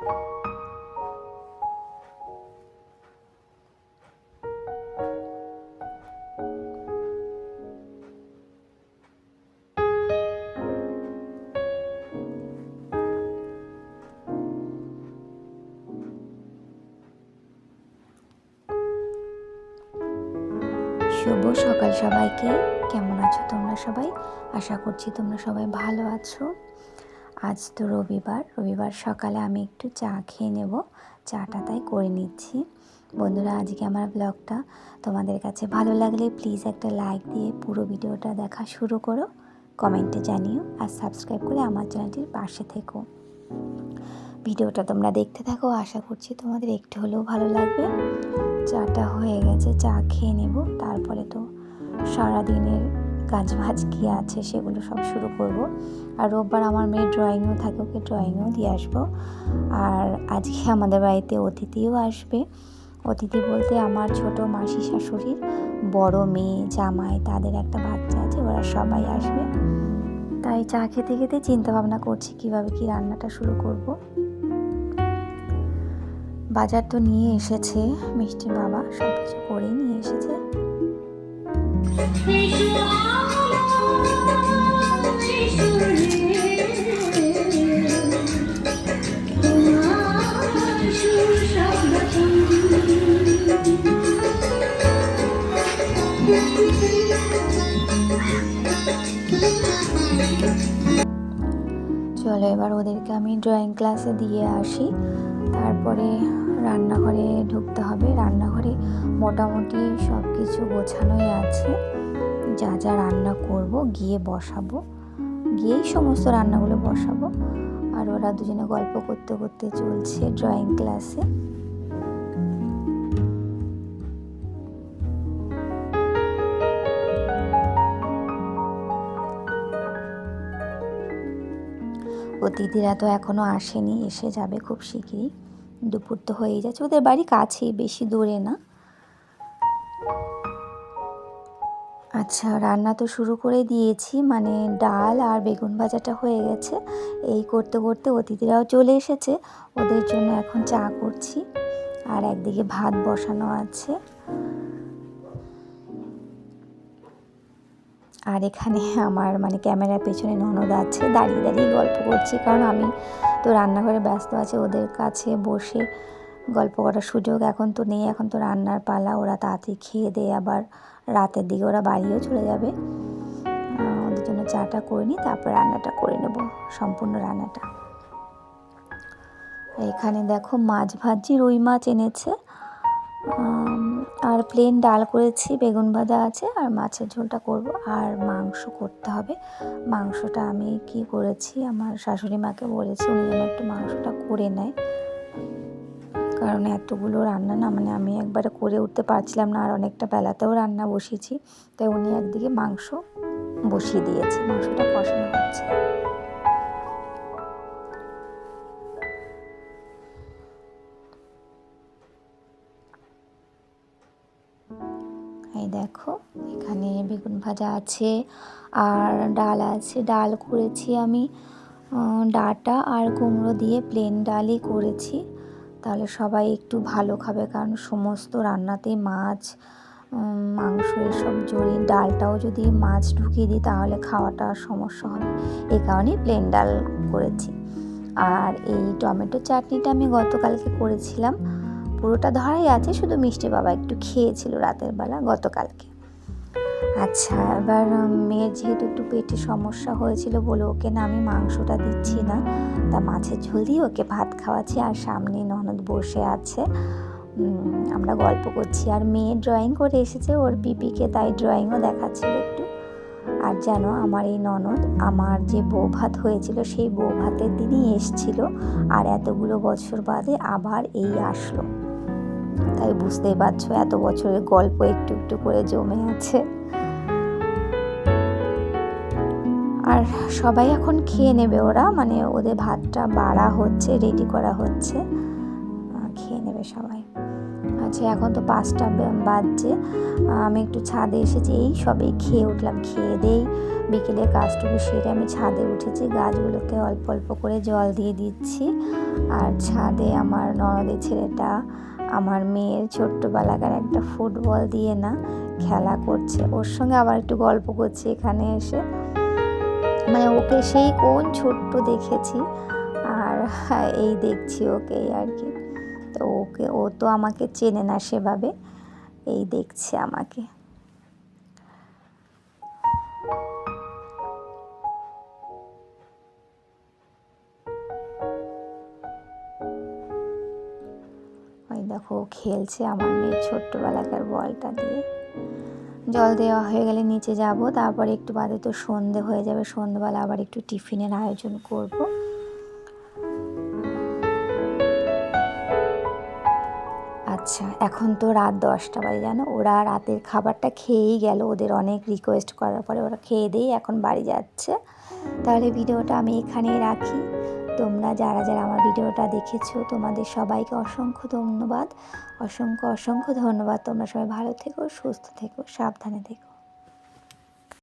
শুভ সকাল সবাইকে। কেমন আছো তোমরা সবাই? আশা করছি তোমরা সবাই ভালো আছো। আজ তো রবিবার সকালে আমি একটু চা খেয়ে নেব, চাটা তাই করে নিচ্ছি। বন্ধুরা, আজকে আমার ব্লগটা তোমাদের কাছে ভালো লাগলে প্লিজ একটা লাইক দিয়ে পুরো ভিডিওটা দেখা শুরু করো, কমেন্টে জানিও আর সাবস্ক্রাইব করে আমার চ্যানেলটির পাশে থেকো। ভিডিওটা তোমরা দেখতে থাকো, আশা করছি তোমাদের একটু হলেও ভালো লাগবে। চাটা হয়ে গেছে, চা খেয়ে নেব, তারপরে তো সারাদিনের কাজবাজ কী আছে সেগুলো সব শুরু করব। আর রোববার আমার মেয়ের ড্রয়িংও থাকে, ওকে ড্রয়িংও দিয়ে আসবো। আর আজকে আমাদের বাড়িতে অতিথিও আসবে। অতিথি বলতে আমার ছোট মাসি শাশুড়ির বড় মেয়ে, জামাই, তাদের একটা বাচ্চা আছে, ওরা সবাই আসবে। তাই চা খেতে খেতে চিন্তা ভাবনা করছি কীভাবে কী রান্নাটা শুরু করব। বাজার তো নিয়ে এসেছে মিষ্টির বাবা, সব কিছু করেই নিয়ে এসেছে। চলো এবার ওদেরকে আমি ড্রয়িং ক্লাসে দিয়ে আসি, তারপরে রান্নাঘরে ঢুকতে হবে। রান্নাঘরে মোটামুটি সব কিছু গোছানোই আছে, যা যা রান্না করব গিয়েই সমস্ত রান্নাগুলো বসাবো। আর ওরা দুজনে গল্প করতে করতে চলছে ড্রয়িং ক্লাসে। অতিথিরা তো এখনো আসেনি, এসে যাবে খুব শিগগিরই। দুপুর তো হয়েই যাচ্ছে, ওদের বাড়ি কাছেই, বেশি দূরে না। আচ্ছা, রান্না তো শুরু করে দিয়েছি, মানে ডাল আর বেগুন ভাজাটা হয়ে গেছে। এই করতে করতে অতিথিরাও চলে এসেছে, ওদের জন্য এখন চা করছি। আর একদিকে ভাত বসানো আছে। আর এখানে আমার ক্যামেরার পেছনে ননদ আছে, দাঁড়িয়ে দাঁড়িয়ে গল্প করছি, কারণ আমি তো রান্নাঘরে ব্যস্ত আছি। ওদের কাছে বসে গল্প করার সুযোগ এখন তো নেই, এখন তো রান্নার পালা। ওরা তাড়াতাড়ি খেয়ে দিয়ে আবার রাতের দিকে ওরা বাড়িও চলে যাবে। ওদের জন্য চাটা করে নিই, তারপর রান্নাটা করে নেব, সম্পূর্ণ রান্নাটা। এখানে দেখো মাছ ভাজি, রুই মাছ এনেছে, আর প্লেন ডাল করেছি, বেগুন ভাজা আছে, আর মাছের ঝোলটা করব। আর মাংস করতে হবে। মাংসটা আমি কি করেছি, আমার শাশুড়ি মাকে বলেছি উনি যেন একটু মাংসটা করে নেয়, কারণ এতগুলো রান্না না, আমি একবারে করে উঠতে পারছিলাম না। আর অনেকটা বেলাতেও রান্না বসিয়েছি, তাই উনি একদিকে মাংস বসিয়ে দিয়েছে, মাংসটা কষানো হচ্ছে। এই দেখো, এখানে বেগুন ভাজা আছে আর ডাল আছে। ডাল করেছি আমি ডাঁটা আর কুমড়ো দিয়ে, প্লেন ডালই করেছি। তাহলে সবাই একটু ভালো খাবে, কারণ সমস্ত রান্নাতেই মাছ, মাংস এসব জড়িয়ে, ডালটাও যদি মাছ ঢুকিয়ে দিই তাহলে খাওয়াটা সমস্যা হবে। এই কারণেই প্লেন ডাল করেছি। আর এই টমেটো চাটনিটা আমি গতকালকে করেছিলাম, পুরোটা ধরাই আছে, শুধু মিষ্টি বাবা একটু খেয়েছিল রাতের বেলা গতকালকে। আচ্ছা, এবার মেয়ের যেহেতু একটু পেটে সমস্যা হয়েছিল বলে ওকে না আমি মাংসটা দিচ্ছি না, তা মাছের ঝোল দিয়ে ওকে ভাত খাওয়াচ্ছি। আর সামনে ননদ বসে আছে, আমরা গল্প করছি। আর মেয়ে ড্রয়িং করে এসেছে ওর পিপিকে, তাই ড্রয়িংও দেখাচ্ছিল একটু। আর জানো, আমার এই ননদ আমার যে বউ ভাত হয়েছিল সেই বউ ভাতের দিনই এসছিল, আর এতগুলো বছর বাদে আবার এই আসলো। তাই বুঝতেই পারছো এত বছরের গল্প একটু একটু করে জমে আছে। আর সবাই এখন খেয়ে নেবে, ওরা ওদের ভাতটা বাড়া হচ্ছে, রেডি করা হচ্ছে, খেয়ে নেবে সবাই। আচ্ছা, এখন তো 5টা বাজছে। আমি একটু ছাদে এসেছি, এই সবে খেয়ে উঠলাম। খেয়ে দেই বিকেলের কাজটুকু সেরে আমি ছাদে উঠেছি, গাছগুলোকে অল্প অল্প করে জল দিয়ে দিচ্ছি। আর ছাদে আমার ননদের ছেলেটা আমার মেয়ের ছোট্টবেলাকার একটা ফুটবল দিয়ে না খেলা করছে, ওর সঙ্গে আবার একটু গল্প করছি এখানে এসে। মানে ওকে সেই কোন ছোট্ট দেখেছি, আর এই দেখছি ওকে, এই আর কি। তো ও তো আমাকে চেনে না সেভাবে, এই দেখছে আমাকে। ওই দেখো ও খেলছে আমার মেয়ের ছোট্টবেলাকার বলটা দিয়ে। জল দেওয়া হয়ে গেলে নিচে যাব, তারপরে একটু বাদে তো সন্ধে হয়ে যাবে। সন্ধ্যেবেলা আবার একটু টিফিনের আয়োজন করব। আচ্ছা, এখন তো রাত 10টা বাজে, জানো ওরা রাতের খাবারটা খেয়েই গেল। ওদের অনেক রিকোয়েস্ট করার পরে ওরা খেয়ে দিয়েই এখন বাড়ি যাচ্ছে। তাহলে ভিডিওটা আমি এখানেই রাখি। তোমরা যারা যারা আমার ভিডিওটা দেখেছো তোমাদের সবাইকে অসংখ্য ধন্যবাদ, অসংখ্য অসংখ্য ধন্যবাদ। তোমরা সবাই ভালো থেকো, সুস্থ থেকো, সাবধানে থেকো।